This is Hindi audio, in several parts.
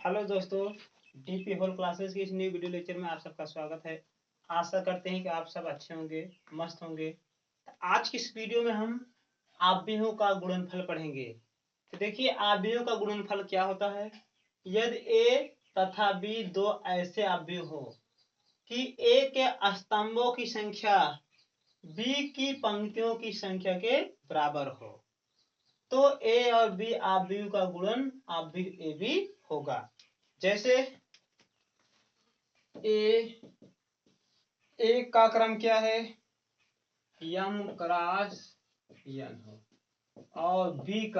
हेलो दोस्तों, डीपी होल क्लासेस की इस न्यू वीडियो लेक्चर में आप सबका स्वागत है। आशा करते हैं कि आप सब अच्छे होंगे, मस्त होंगे। तो आज की इस वीडियो में हम आव्यूहों का गुणनफल पढ़ेंगे। तो देखिए, आव्यूहों का गुणनफल क्या होता है। यदि ए तथा बी दो ऐसे आव्यूह हो कि ए के स्तंभों की संख्या बी की पंक्तियों की संख्या के बराबर हो तो ए और बी आव्यूह का गुणन आव्यूह ए बी होगा। जैसे ए का क्रम क्या है, यम क्रॉस यन हो, और बी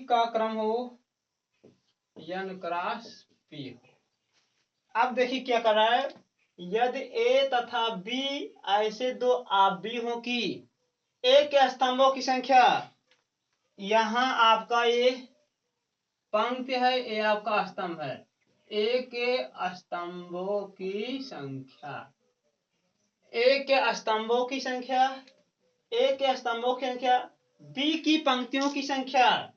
का क्रम हो यन क्रॉस पी हो। अब देखिए क्या कर रहा है। यदि ए तथा बी ऐसे दो आव्यूहों की ए के स्तंभों की संख्या, यहां आपका ये पंक्ति है, ए आपका स्तंभ है, ए के स्तंभों की संख्या, ए के स्तंभों की संख्या, ए के स्तंभों की संख्या, बी की पंक्तियों की संख्या,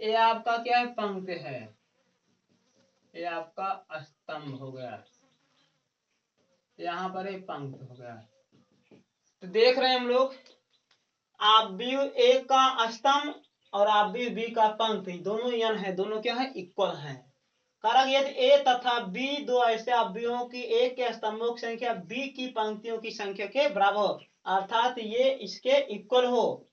ए आपका क्या है, पंक्ति है, ये आपका स्तंभ हो गया, यहाँ पर एक पंक्ति हो गया। तो देख रहे हैं हम लोग, आव्यूह ए का स्तंभ और आव्यूह बी का पंक्ति दोनों यन है, दोनों क्या है, इक्वल है। कारक यदि ए तथा बी दो ऐसे आव्यूहों की ए के स्तंभों की संख्या बी की पंक्तियों की संख्या के बराबर, अर्थात ये इसके इक्वल हो,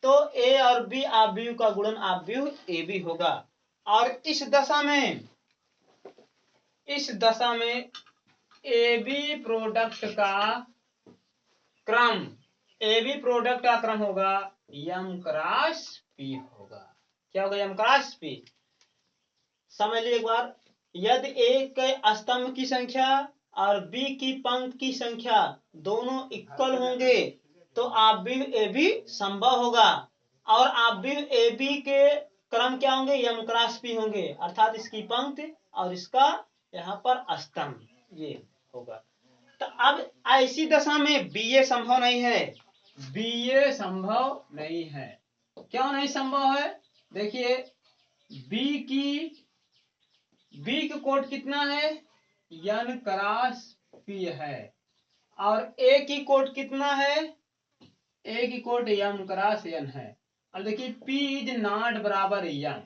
तो ए और बी आव्यूह का गुणन आव्यूह ए बी होगा। और इस दशा में ए बी प्रोडक्ट का क्रम होगा यम क्रॉस पी होगा। क्या होगा, यम क्रॉस पी। समझ लीजिए एक बार, यदि ए के स्तंभ की संख्या और बी की पंक्ति की संख्या दोनों इक्वल होंगे तो आव्यूह ए बी संभव होगा। और आव्यूह ए बी के क्रम क्या होंगे, यम क्रॉस पी होंगे, अर्थात इसकी पंक्ति और इसका यहाँ पर स्तंभ ये होगा। तो अब ऐसी दशा में बी ए संभव नहीं है, बी संभव नहीं है। क्यों नहीं संभव है, देखिए बी का कोट कितना है, यन क्रॉस पी है, और ए की कोट कितना है, ए की कोट यम क्रॉस यन है। और देखिए पी इज नॉट बराबर यम,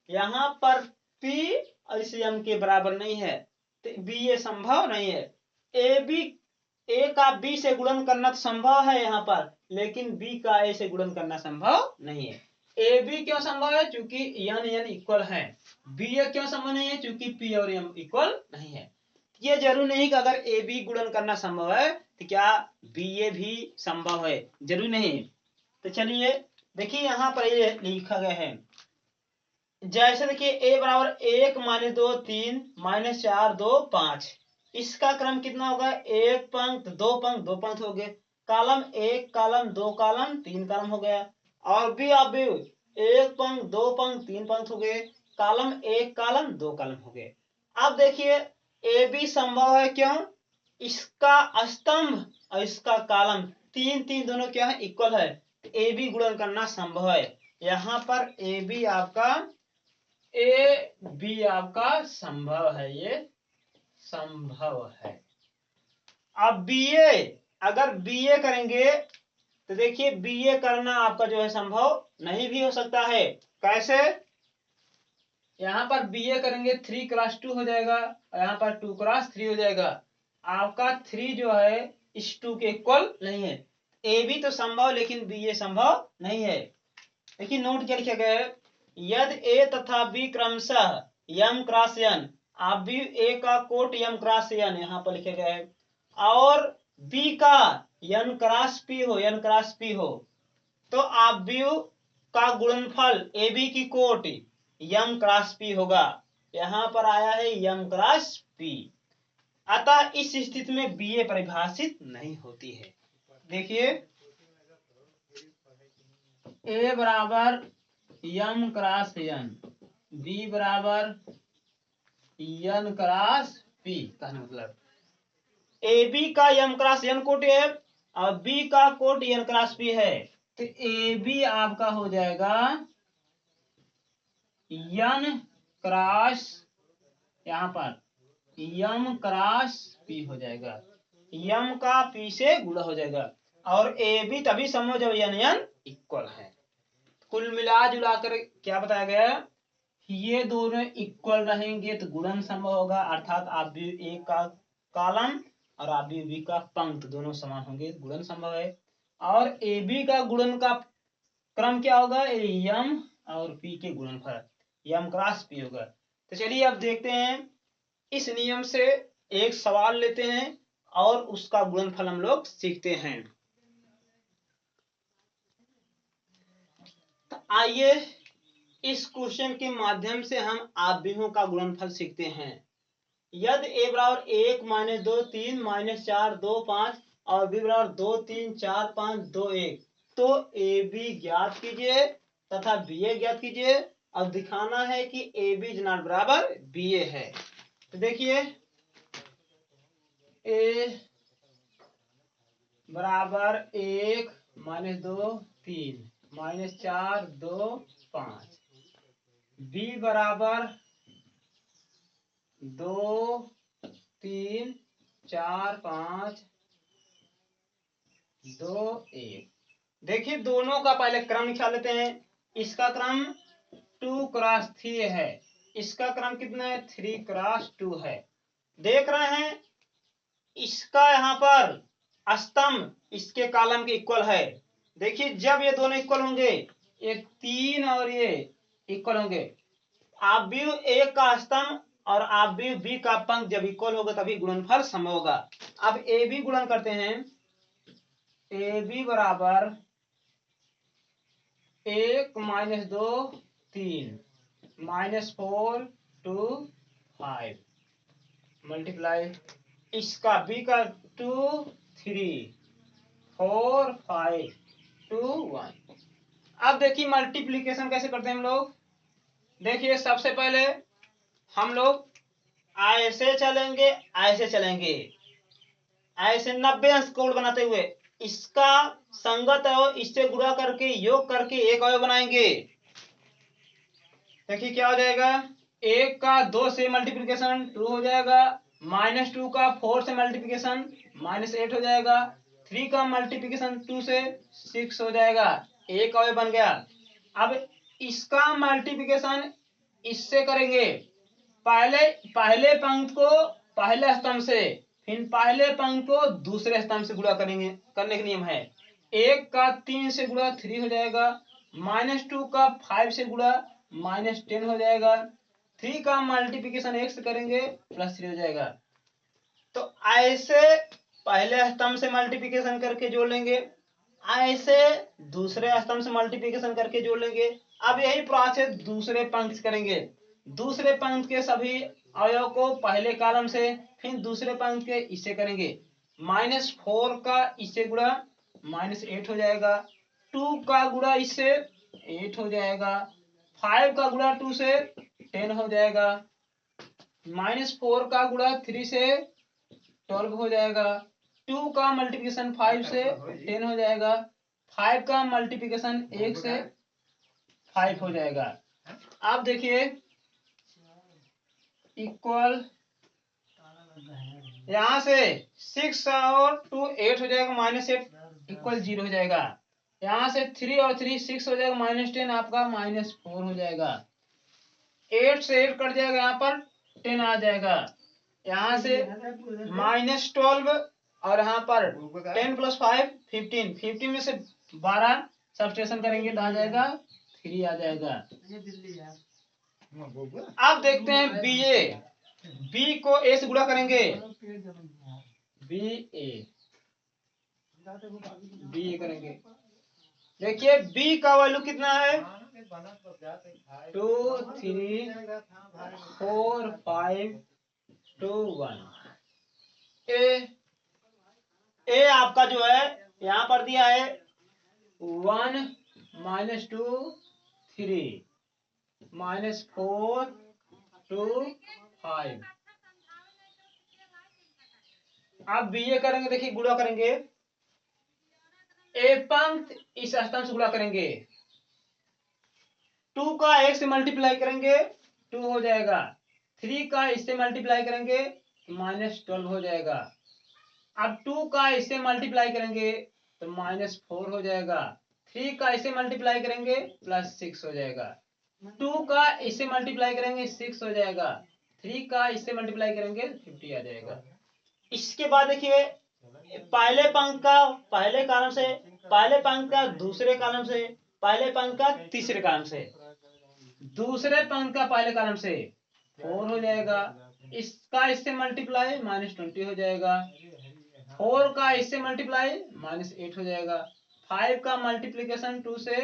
यहाँ पर पी और इस यम के बराबर नहीं है, तो बी ए संभव नहीं है। ए का बी से गुणन करना तो संभव है यहाँ पर, लेकिन बी का ए से गुणन करना संभव नहीं है। ए बी क्यों संभव है, क्योंकि यन इक्वल है। बी ए क्यों संभव नहीं है, क्योंकि पी और एम इक्वल नहीं है। ये जरूर नहीं कि अगर ए बी गुणन करना संभव है तो क्या बी ए भी संभव है, जरूर नहीं। तो चलिए देखिए, यहाँ पर ये लिखा गया है, जैसे देखिए ए बराबर 1 - 2 3 - 4 2 5, इसका क्रम कितना होगा, एक पंक्त दो पंक्त हो गए, कॉलम 1 कॉलम 2 कॉलम 3 कॉलम हो गया। और भी आव्यूह 1 पंक्त 2 पंक्त 3 पंक्त हो गए, कॉलम 1 कॉलम 2 कॉलम हो गए। अब देखिए ए बी संभव है, क्यों, इसका स्तंभ और इसका कॉलम तीन दोनों क्या है, इक्वल है, ए बी गुणन करना संभव है। यहाँ पर ए बी संभव है, ये संभव है। अब बीए, अगर बीए करेंगे तो देखिए बीए करना आपका जो है संभव नहीं भी हो सकता है। कैसे, यहाँ पर बीए करेंगे 3 क्रॉस 2 हो जाएगा, यहाँ पर 2 क्रॉस 3 हो जाएगा, आपका 3 जो है इस 2 के इक्वल नहीं है। ए बी तो संभव, लेकिन बीए संभव नहीं है। देखिए नोट क्या लिखा गया है, यदि ए तथा बी क्रमशः यम क्रॉस यन, आव्यूह ए का कोट यम क्रॉस यन यहाँ पर लिखे गए है, और बी का यन क्रॉस पी हो, तो आव्यूह का गुणनफल ए बी की कोट यम क्रॉस पी होगा। यहाँ पर आया है यम क्रॉस पी, अतः इस स्थिति में बी ए परिभाषित नहीं होती है। देखिए ए बराबर यम क्रॉस यन, बी बराबर यन क्रॉस पी, कहने मतलब ए बी का यम क्रॉस यन कोट है और बी का कोट यन क्रॉस पी है, तो ए बी आपका हो जाएगा यन क्रॉस यहाँ पर यम क्रॉस पी हो जाएगा, यम का पी से गुणा हो जाएगा और ए बी तभी समझो जब एन इक्वल है। कुल मिला जुला कर क्या बताया गया, ये दोनों इक्वल रहेंगे तो गुणन संभव होगा, अर्थात आप भी ए का कॉलम और आप भी बी का पंक्ति दोनों समान होंगे, गुणन संभव है। और ए बी का गुणन का क्रम क्या होगा, यम और पी के गुणनफल यम क्रॉस पी होगा। तो चलिए अब देखते हैं, इस नियम से एक सवाल लेते हैं और उसका गुणनफल हम लोग सीखते हैं। तो आइए इस क्वेश्चन के माध्यम से हम आव्यूहों का गुणनफल सीखते हैं। यदि ए बराबर 1 - 2 3 - 4 2 5 और बी बराबर 2 3 4 5 2 1, तो ए बी ज्ञात कीजिए तथा बी ए ज्ञात कीजिए। अब दिखाना है कि ए बी = बराबर बी ए है। तो देखिए ए बराबर 1 - 2 3 - 4 2 5, बी बराबर 2 3 4 5 2 1। देखिए दोनों का पहले क्रम निकाल लेते हैं। इसका क्रम 2 क्रॉस 3 है, इसका क्रम कितना है 3 क्रॉस 2 है। देख रहे हैं इसका यहाँ पर स्तंभ इसके कॉलम के इक्वल है। देखिए जब ये दोनों इक्वल होंगे, ये 3 और ये इक्वल होंगे, आप भी ए का स्तंभ और आप भी बी का पंक्ति जब इक्वल होगा तभी गुणनफल संभव होगा। अब ए बी गुणन करते हैं, ए बी बराबर 1 - 2 3 -4 2 5 मल्टीप्लाई इसका बी का 2 3 4 5 2 1। अब देखिए मल्टीप्लीकेशन कैसे करते हैं हम लोग। देखिए सबसे पहले हम लोग ऐसे चलेंगे, ऐसे चलेंगे, ऐसे 90 अंश कोण बनाते हुए इसका संगत है इससे गुणा करके योग करके एक अवयव बनाएंगे। देखिए क्या हो जाएगा, 1 का 2 से मल्टीप्लिकेशन 2 हो जाएगा, -2 का 4 से मल्टीप्लिकेशन -8 हो जाएगा, 3 का मल्टीप्लिकेशन 2 से 6 हो जाएगा, एक अवयव बन गया। अब इसका मल्टीप्लिकेशन इससे करेंगे, पहले पंक्ति को पहले स्तंभ से, फिर पहले पंक्ति को दूसरे स्तंभ से गुणा करेंगे, करने का नियम है। 1 का 3 से गुणा 3 हो जाएगा, -2 का 5 से गुणा -10 हो जाएगा, 3 का मल्टीप्लिकेशन 1 से करेंगे +3 हो जाएगा। तो ऐसे पहले स्तंभ से मल्टीप्लिकेशन करके जोड़ लेंगे, ऐसे दूसरे स्तंभ से मल्टीप्लिकेशन करके जोड़ लेंगे। अब यही प्रोसेस दूसरे पंक्ति से करेंगे, दूसरे पंक्ति के सभी अवयव को पहले कॉलम से फिर दूसरे पंक्ति के इससे करेंगे। -4 का इससे गुणा -8 हो जाएगा, 2 का गुणा इससे 8 हो जाएगा, 5 का गुणा 2 से 10 हो जाएगा, -4 का गुणा 3 से 12 हो जाएगा, 2 का मल्टीप्लिकेशन 5 से 10 हो जाएगा, 5 का मल्टीप्लिकेशन 1 से 5 हो जाएगा। अब देखिए इक्वल यहाँ से 6 और 2 8 हो जाएगा, -8 इक्वल 0 हो जाएगा। यहाँ से 3 और 3 6 हो जाएगा, -10 आपका -4 हो जाएगा, 8 से 8 कट जाएगा, यहाँ पर 10 आ जाएगा। यहाँ से -12 और यहाँ पर 10 + 5 15, 15 में से 12 सब्सट्रैक्शन करेंगे तो आ जाएगा 3 आ जाएगा। अब देखते हैं बी ए, बी को ए से गुणा करेंगे, बी ए करेंगे। देखिए बी का वैल्यू कितना है 2 3 4 5 2 1। ए आपका जो है यहाँ पर दिया है 1 -2 3 -4 2 5। आप बी ए करेंगे, देखिए गुणा करेंगे, ए पंक्ति इस स्तंभ से गुणा करेंगे, 2 का 1 से मल्टीप्लाई करेंगे 2 हो जाएगा। 3 का इससे मल्टीप्लाई करेंगे तो -12 हो जाएगा। अब 2 का इससे मल्टीप्लाई करेंगे तो -4 हो जाएगा। 3 का इससे मल्टीप्लाई करेंगे +6 हो जाएगा। 2 का इससे मल्टीप्लाई करेंगे 6 हो जाएगा। 3 का इससे मल्टीप्लाई करेंगे 50 आ जाएगा। इसके बाद देखिए पहले पंक्ति का पहले कॉलम से, पहले पंक्ति का दूसरे कॉलम से, पहले पंक्ति का तीसरे कॉलम से, दूसरे पंक्ति का पहले कॉलम से 4 हो जाएगा। इसका इससे मल्टीप्लाई -20 हो जाएगा। 4 का इससे मल्टीप्लाई -8 हो जाएगा। 5 का मल्टीप्लीकेशन 2 से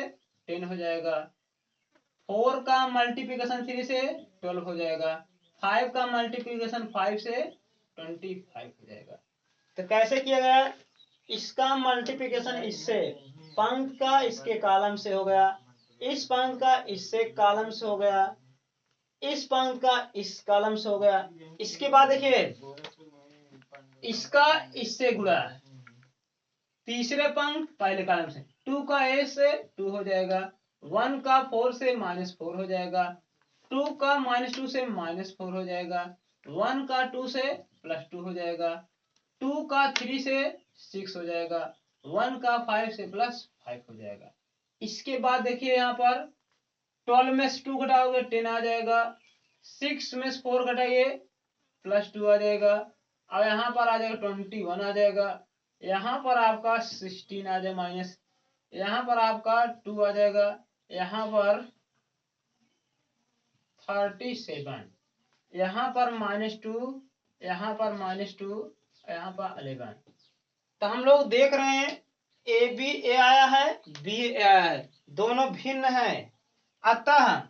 10 हो जाएगा। 4 का मल्टीप्लीकेशन 3 से 12 हो जाएगा। 5 का मल्टीप्लीकेशन 5 से 25 हो जाएगा। तो कैसे किया गया? इसका मल्टीप्लीकेशन इससे, पंक्ति का इसके कॉलम से हो गया, इस पंक्ति का इससे कॉलम से हो गया, इस पंक्ति का इस कॉलम से हो गया। इसके बाद देखिए इसका इससे गुणा, तीसरे पंक्ति पहले कॉलम से, 2 का ए से 2 हो जाएगा। 1 का 4 से -4 हो जाएगा। 2 का -2 से -4 हो जाएगा। 1 का 2 से +2 हो जाएगा। 2 का 3 से 6 हो जाएगा। 1 का 5 से +5 हो जाएगा। इसके बाद देखिए यहाँ पर 12 में से 2 घटाओगे 10 आ जाएगा। 6 में से 4 घटाइए +2 आ जाएगा। अब यहाँ पर आ जाएगा 21 आ जाएगा। यहाँ पर आपका 16 आ जाएगा माइनस, यहाँ पर आपका 2 आ जाएगा। यहाँ पर 37, यहाँ पर -2, यहाँ पर -2, यहाँ पर 11। तो हम लोग देख रहे हैं ए बी ए आया है, बी ए आया है, दोनों भिन्न है। अतः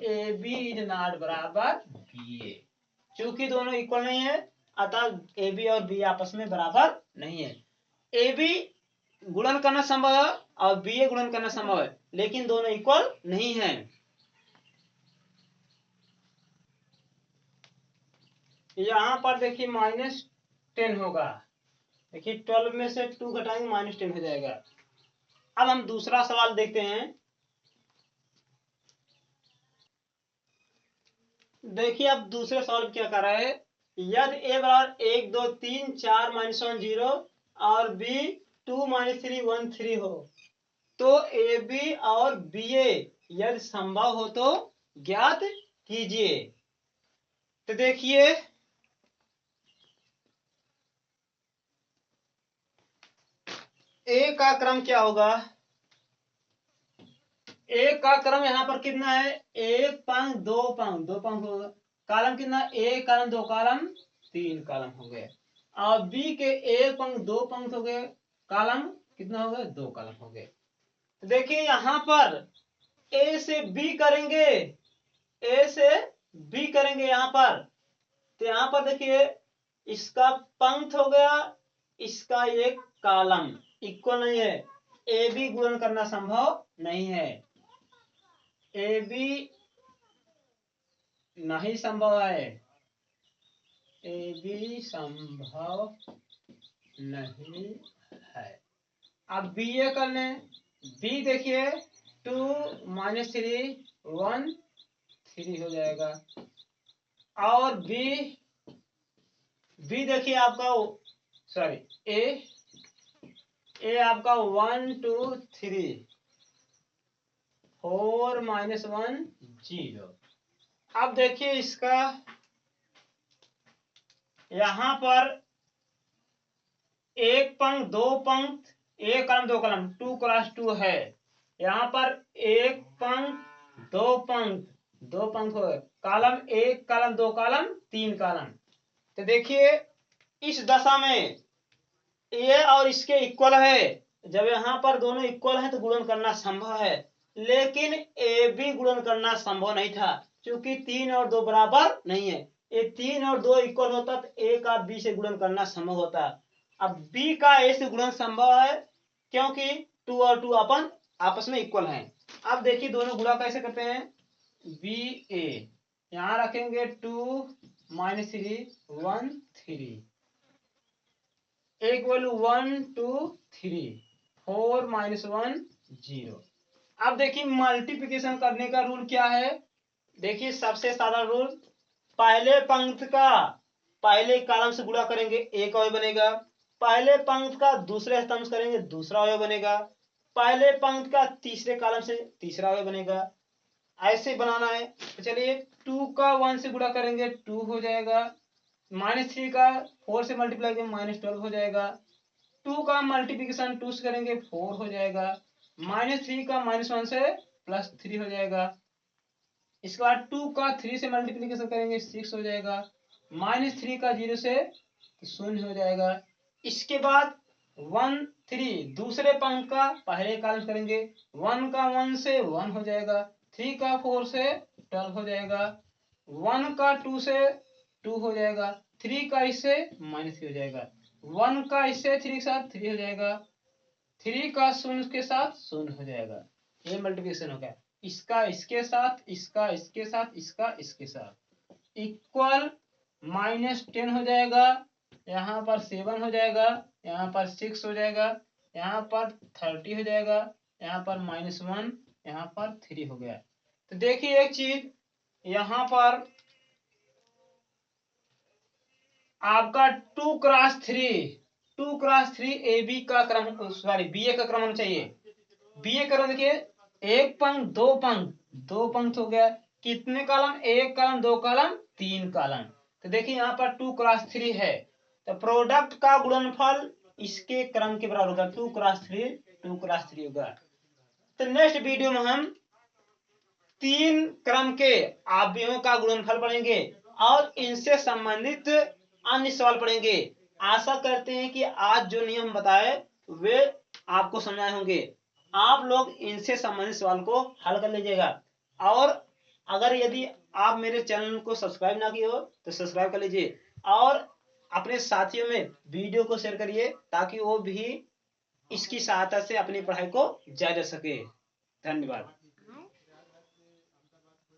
ए बी इज नॉट बराबर बी ए। चूंकि दोनों इक्वल नहीं है अतः ए बी और बी आपस में बराबर नहीं है। ए बी गुणन करना संभव है और बी ए गुणन करना संभव है, लेकिन दोनों इक्वल नहीं है। यहाँ पर देखिए -10 होगा। देखिए 12 में से 2 घटाएंगे -10 हो जाएगा। अब हम दूसरा सवाल देखते हैं। देखिए अब दूसरे सवाल क्या कर रहा है, यदि ए बराबर 1 2 3 4 -1 0 और बी 2 -3 1 3 हो तो ए बी और बी ए यदि संभव हो तो ज्ञात कीजिए। तो देखिए ए का क्रम क्या होगा? ए का क्रम यहाँ पर कितना है? एक पंक्ति दो पंक्ति होगा। कॉलम कितना? एक कॉलम, दो कॉलम, तीन कॉलम हो गए। और बी के एक पंक्ति दो पंक्ति हो गए, कॉलम कितना हो गए? दो कॉलम हो गए। तो देखिए यहाँ पर ए से बी करेंगे, ए से बी करेंगे यहाँ पर। तो यहाँ पर देखिए इसका पंक्ति हो गया, इसका एक कॉलम इक्वल नहीं है। ए बी गुणन करना संभव नहीं है। ए बी नहीं संभव है, ए बी संभव नहीं है। अब बी ए कर लें। बी देखिए 2 -3 1 3 हो जाएगा। और बी देखिए आपका सॉरी ए आपका 1 2 3 4 -1 0। अब देखिए इसका यहां पर एक पंक्ति दो पंक्ति, एक कलम दो कलम, 2 क्रॉस 2 है। यहाँ पर एक पंक्ति दो पंक्ति, दो पंक्ति हो, कॉलम एक कॉलम दो कॉलम तीन कॉलम। तो देखिए इस दशा में ए और इसके इक्वल है। जब यहाँ पर दोनों इक्वल है तो गुणन करना संभव है, लेकिन ए बी गुणन करना संभव नहीं था क्योंकि 3 और 2 बराबर नहीं है। ये 3 और 2 इक्वल होता तो ए का बी से गुणन करना संभव होता। अब बी का ए से गुणन संभव है क्योंकि 2 और 2 अपन आपस में इक्वल हैं। अब देखिए दोनों गुणा कैसे करते हैं। बी ए यहाँ रखेंगे 2 -3 1 3, एक वैल्यू 1 2 3 4 -1 0। अब देखिए मल्टीप्लिकेशन करने का रूल क्या है। देखिए सबसे साधारण रूल, पहले पंक्ति का पहले कॉलम से गुणा करेंगे एक अवयव बनेगा, पहले पंक्ति का दूसरे स्तंभ से करेंगे दूसरा अवयव बनेगा, पहले पंक्ति का तीसरे कॉलम से तीसरा अवयव बनेगा। ऐसे बनाना है। तो चलिए 2 का 1 से गुणा करेंगे 2 हो जाएगा, -3 का 4 से मल्टीप्लाई करेंगे -12 हो जाएगा, 2 का मल्टीप्लिकेशन 2 से करेंगे 4 हो जाएगा, -3 का -1 से +3 हो जाएगा। इसके बाद 2 का 3 से मल्टीप्लिकेशन करेंगे 6 हो जाएगा, -3 का 0 से 0 हो जाएगा। इसके बाद 1 3 दूसरे पंक्ति का पहले कॉलम करेंगे, 1 का 1 से 1 हो जाएगा, 3 का 4 से 12 हो जाएगा, 1 का 2 से 2 हो जाएगा, 3 का इससे -3 हो जाएगा, 1 का इससे 3 के साथ 3 हो जाएगा, 3 का 0 के साथ 0 हो जाएगा। ये मल्टीप्लिकेशन हो गया। इसका इसके साथ, इसका इसके साथ, इसका इसके साथ इक्वल -10 हो जाएगा, यहाँ पर 7 हो जाएगा, यहाँ पर 6 हो जाएगा, यहाँ पर 30 हो जाएगा, यहाँ पर -1, यहाँ पर 3 हो गया। तो देखिए एक चीज, यहाँ पर आपका 2 क्रॉस 3 ए बी का क्रम, सॉरी बी ए का क्रम होना चाहिए। बी ए क्रम देखिए, एक पंक्ति दो पंक्ति हो गया, कितने कॉलम, एक कॉलम, दो कॉलम, तीन कॉलम। तो देखिए यहाँ पर 2 क्रॉस 3 है, तो प्रोडक्ट का गुणनफल इसके क्रम के बराबर होगा, 2 क्रॉस 3 होगा। तो नेक्स्ट वीडियो में हम 3 क्रम के अवयवों का गुणनफल पढ़ेंगे और इनसे संबंधित अन्य सवाल पढ़ेंगे। आशा करते हैं कि आज जो नियम बताए वे आपको समझ होंगे। आप लोग इनसे संबंधित सवाल को हल कर लीजिएगा। और अगर यदि आप मेरे चैनल को सब्सक्राइब ना किए हो तो सब्सक्राइब कर लीजिए और अपने साथियों में वीडियो को शेयर करिए ताकि वो भी इसकी सहायता से अपनी पढ़ाई को जारी रख सके। धन्यवाद।